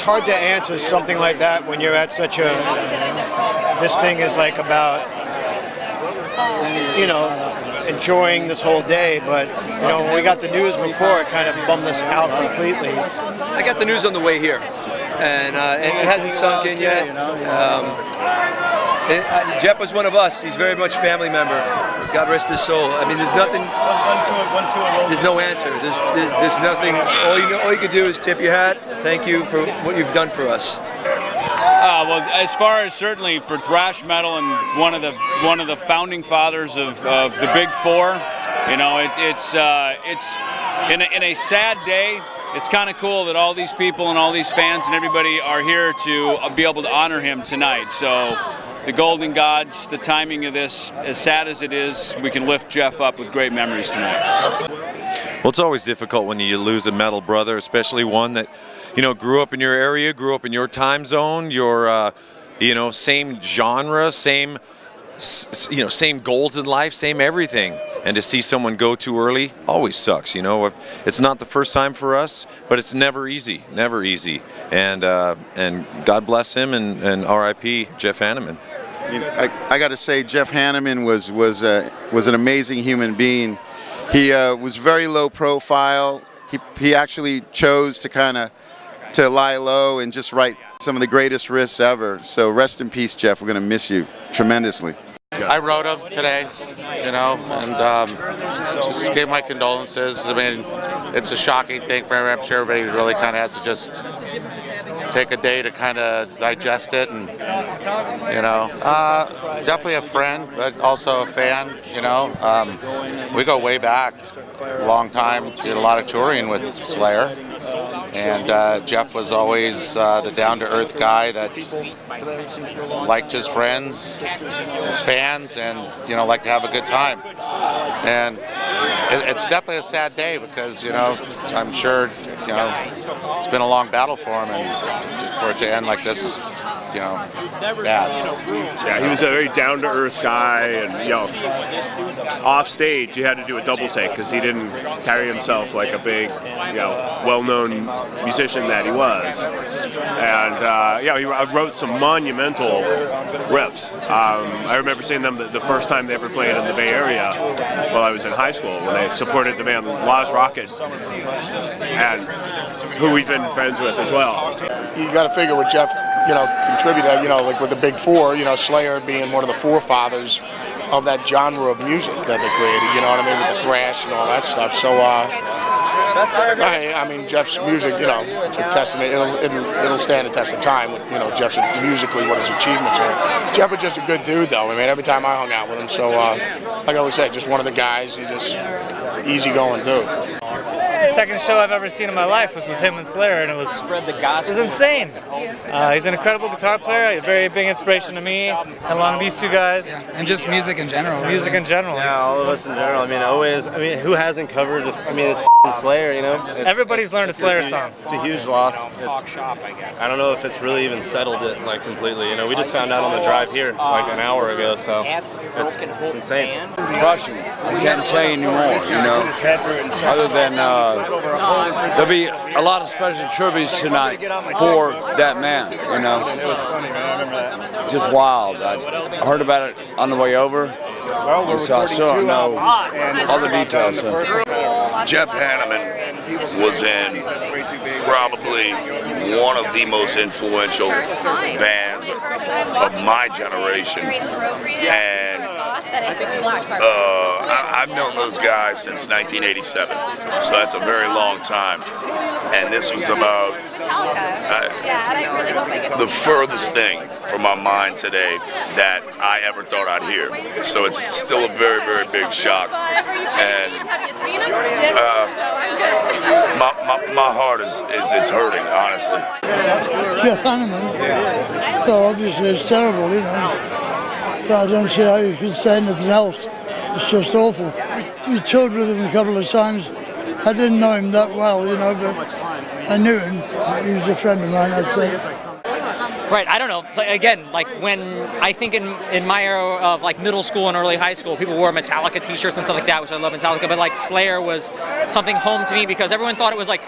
hard to answer something like that when you're at such a, this thing is like about, you know, enjoying this whole day, but you know, when we got the news before, it kind of bummed us out completely. I got the news on the way here, and it hasn't sunk in yet. Jeff was one of us. He's very much a family member. God rest his soul. I mean, there's nothing. There's no answer. There's nothing. All you could do is tip your hat. Thank you for what you've done for us. Well, as far as certainly for thrash metal and one of the founding fathers of the Big Four, you know, it's in a sad day. It's kind of cool that all these people and all these fans and everybody are here to be able to honor him tonight. So the Golden Gods, the timing of this, as sad as it is, we can lift Jeff up with great memories tonight. Well, it's always difficult when you lose a metal brother, especially one that, you know, grew up in your area, grew up in your time zone, your, you know, same genre, same, you know, same goals in life, same everything. And to see someone go too early always sucks, you know. It's not the first time for us, but it's never easy, never easy. And God bless him, and R.I.P. Jeff Hanneman. I got to say, Jeff Hanneman was an amazing human being. He was very low profile. He actually chose to lie low and just write some of the greatest riffs ever. So rest in peace, Jeff. We're going to miss you tremendously. I wrote him today, you know, and just gave my condolences. I mean, it's a shocking thing for everyone. I'm sure everybody really kind of has to just take a day to kind of digest it, and you know, definitely a friend, but also a fan. You know, we go way back, a long time. Did a lot of touring with Slayer. And Jeff was always the down-to-earth guy that liked his friends, his fans, and, you know, liked to have a good time. And it's definitely a sad day because, you know, I'm sure, you know, it's been a long battle for him, and for it to end like this is, you know, bad. Yeah, he was a very down-to-earth guy, and, you know, off stage he had to do a double take because he didn't carry himself like a big, you know, well-known musician that he was. And yeah, he wrote some monumental riffs. I remember seeing them the first time they ever played in the Bay Area while I was in high school, when they supported the band Lost Rocket, and who we've been friends with as well. You got to figure what Jeff, you know, contributed, you know, like with the Big Four, you know, Slayer being one of the forefathers of that genre of music that they created, you know what I mean, with the thrash and all that stuff. So, I mean, Jeff's music, you know, it's a testament. It'll stand the test of time. You know, Jeff's musically, what his achievements are. Jeff was just a good dude, though. I mean, every time I hung out with him. So, like I always said, just one of the guys and just easygoing dude. The second show I've ever seen in my life was with him and Slayer, and it was insane. He's an incredible guitar player, a very big inspiration to me, along these two guys. Yeah, and just music in general. Music in general. Yeah, all of us in general. I mean, always. I mean, who hasn't covered? I mean, it's f***ing Slayer, you know. Everybody's learned a Slayer song. It's a huge loss. I don't know if it's really even settled it like completely. You know, we just found out on the drive here like an hour ago, so it's insane. Crushing. I can't tell you anymore. You know, other than there'll be a lot of special tributes tonight for that man. You know, it was funny, man. I remember that. Just wild. I heard about it on the way over. Well, so I still don't know all the details. Jeff Hanneman was in probably one of the most influential bands of my generation, and I've known those guys since 1987, so that's a very long time. And this was about the furthest thing from my mind today that I ever thought I'd hear. So it's still a very, very big shock. And my heart is hurting, honestly. Jeff Hanneman, well, obviously it's terrible, you know. But I don't see how you can say anything else. It's just awful. We toured with him a couple of times. I didn't know him that well, you know, but I knew him. He was a friend of mine, I'd say. Right, I don't know. Again, like when I think in my era of like middle school and early high school, people wore Metallica t-shirts and stuff like that, which I love Metallica, but like Slayer was something home to me because everyone thought it was like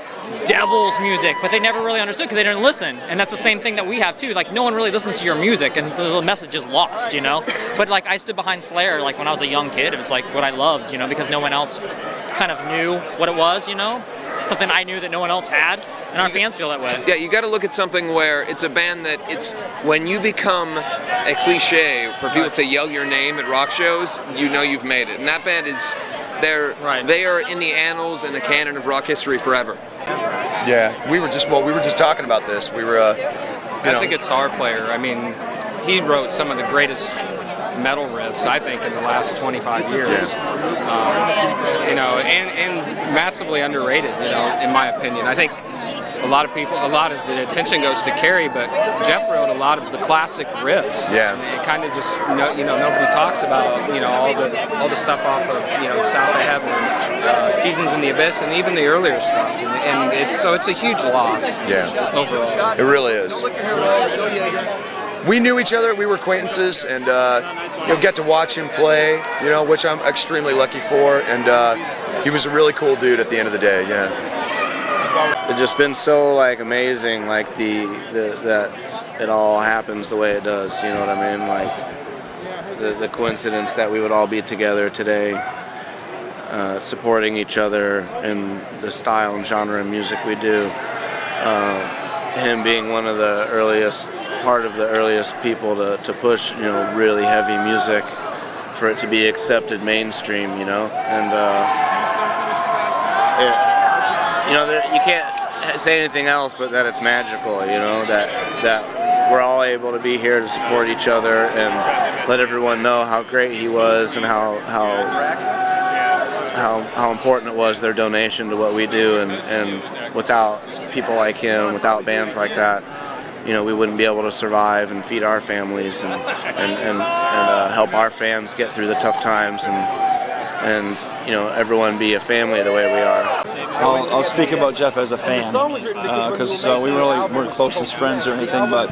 devil's music, but they never really understood because they didn't listen. And that's the same thing that we have too. Like no one really listens to your music, and so the message is lost, you know? But like I stood behind Slayer like when I was a young kid. It was like what I loved, you know, because no one else kind of knew what it was, you know? Something I knew that no one else had, and our fans feel that way. Yeah, you got to look at something where it's a band that it's when you become a cliche for people to yell your name at rock shows, you know you've made it. And that band is, they are in the annals and the canon of rock history forever. Yeah, we were just talking about this. We were, as a guitar player, I mean, he wrote some of the greatest metal riffs, I think, in the last 25 years. You know, and massively underrated, you know, in my opinion. I think a lot of the attention goes to Carrie, but Jeff wrote a lot of the classic riffs. Yeah. And it kind of just, you know, nobody talks about, you know, all the stuff off of, you know, South of Heaven, Seasons in the Abyss, and even the earlier stuff. And it's a huge loss. Yeah. Overall. It really is. We knew each other, we were acquaintances, and you know, get to watch him play, you know, which I'm extremely lucky for, and he was a really cool dude at the end of the day, yeah. It's just been so like amazing, like that it all happens the way it does, you know what I mean? Like the coincidence that we would all be together today, supporting each other in the style and genre of music we do. Him being one of the earliest people to push, you know, really heavy music for it to be accepted mainstream, you know, and you know, you can't say anything else but that it's magical, you know, that we're all able to be here to support each other and let everyone know how great he was and how important it was, their donation to what we do, and without people like him, without bands like that, you know, we wouldn't be able to survive and feed our families and help our fans get through the tough times and you know, everyone be a family the way we are. I'll speak about Jeff as a fan because we really weren't close as friends or anything, but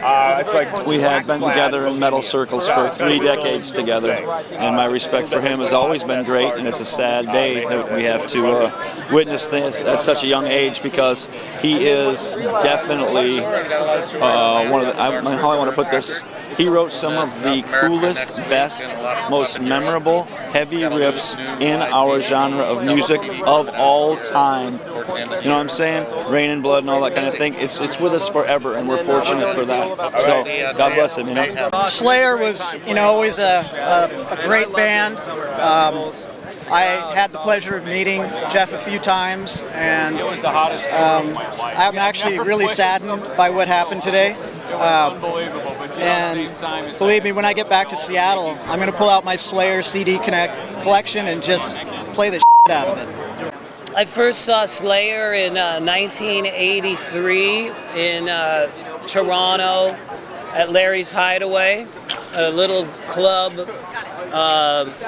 we had been together in metal circles for 3 decades together, and my respect for him has always been great, and it's a sad day that we have to witness this at such a young age because he is definitely one of the, how I want to put this, he wrote some of the coolest, best, most memorable, heavy riffs in our genre of music of all time. You know what I'm saying? Rain and Blood and all that kind of thing. It's with us forever, and we're fortunate for that. So God bless him, you know. Slayer was, you know, always a great band. I had the pleasure of meeting Jeff a few times, and I'm actually really saddened by what happened today. And believe me, when I get back to Seattle, I'm going to pull out my Slayer CD collection and just play the shit out of it. I first saw Slayer in 1983 in Toronto at Larry's Hideaway, a little club.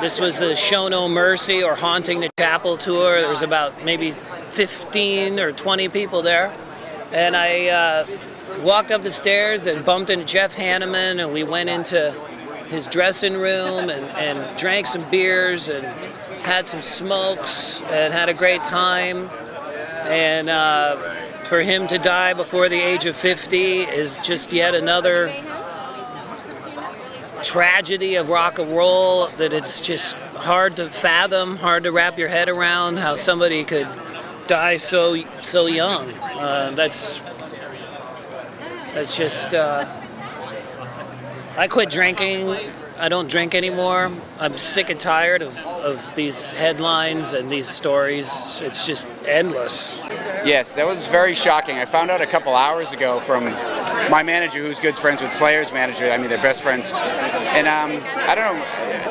This was the Show No Mercy or Haunting the Chapel tour. There was about maybe 15 or 20 people there. And I walked up the stairs and bumped into Jeff Hanneman, and we went into his dressing room and drank some beers and had some smokes and had a great time. And for him to die before the age of 50 is just yet another tragedy of rock and roll that it's just hard to fathom, hard to wrap your head around how somebody could die so young. That's just, I quit drinking. I don't drink anymore. I'm sick and tired of these headlines and these stories. It's just endless. Yes, that was very shocking. I found out a couple hours ago from my manager, who's good friends with Slayer's manager. I mean, they're best friends. And I don't know,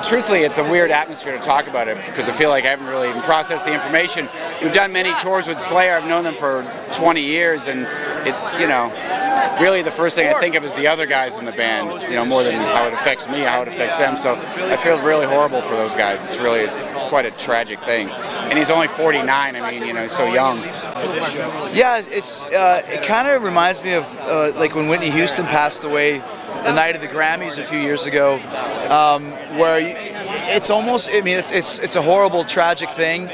truthfully, it's a weird atmosphere to talk about it because I feel like I haven't really even processed the information. We've done many tours with Slayer. I've known them for 20 years, and it's, you know, really the first thing I think of is the other guys in the band, you know, more than how it affects me, how it affects them. So I feel really horrible for those guys. It's really quite a tragic thing. and he's only 49. I mean, you know, so young. Yeah, it kind of reminds me of like when Whitney Houston passed away the night of the Grammys a few years ago, where it's almost, I mean, it's a horrible, tragic thing,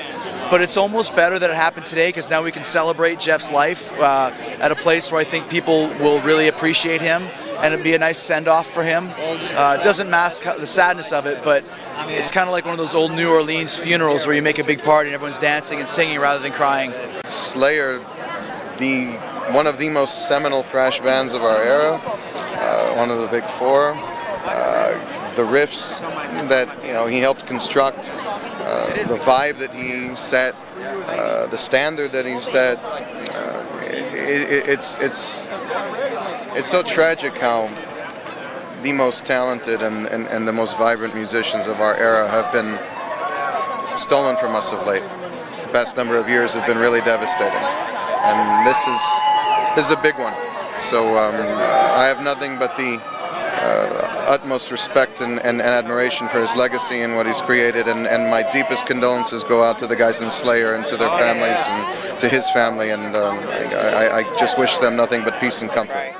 but it's almost better that it happened today because now we can celebrate Jeff's life at a place where I think people will really appreciate him, and it'd be a nice send-off for him. It doesn't mask the sadness of it, but it's kind of like one of those old New Orleans funerals where you make a big party and everyone's dancing and singing rather than crying. Slayer, one of the most seminal thrash bands of our era, one of the big four. The riffs that he helped construct, the vibe that he set, the standard that he set. It's so tragic how the most talented and the most vibrant musicians of our era have been stolen from us of late. The past number of years have been really devastating, and this is a big one. So I have nothing but the utmost respect and admiration for his legacy and what he's created, and my deepest condolences go out to the guys in Slayer and to their families and to his family, and I just wish them nothing but peace and comfort.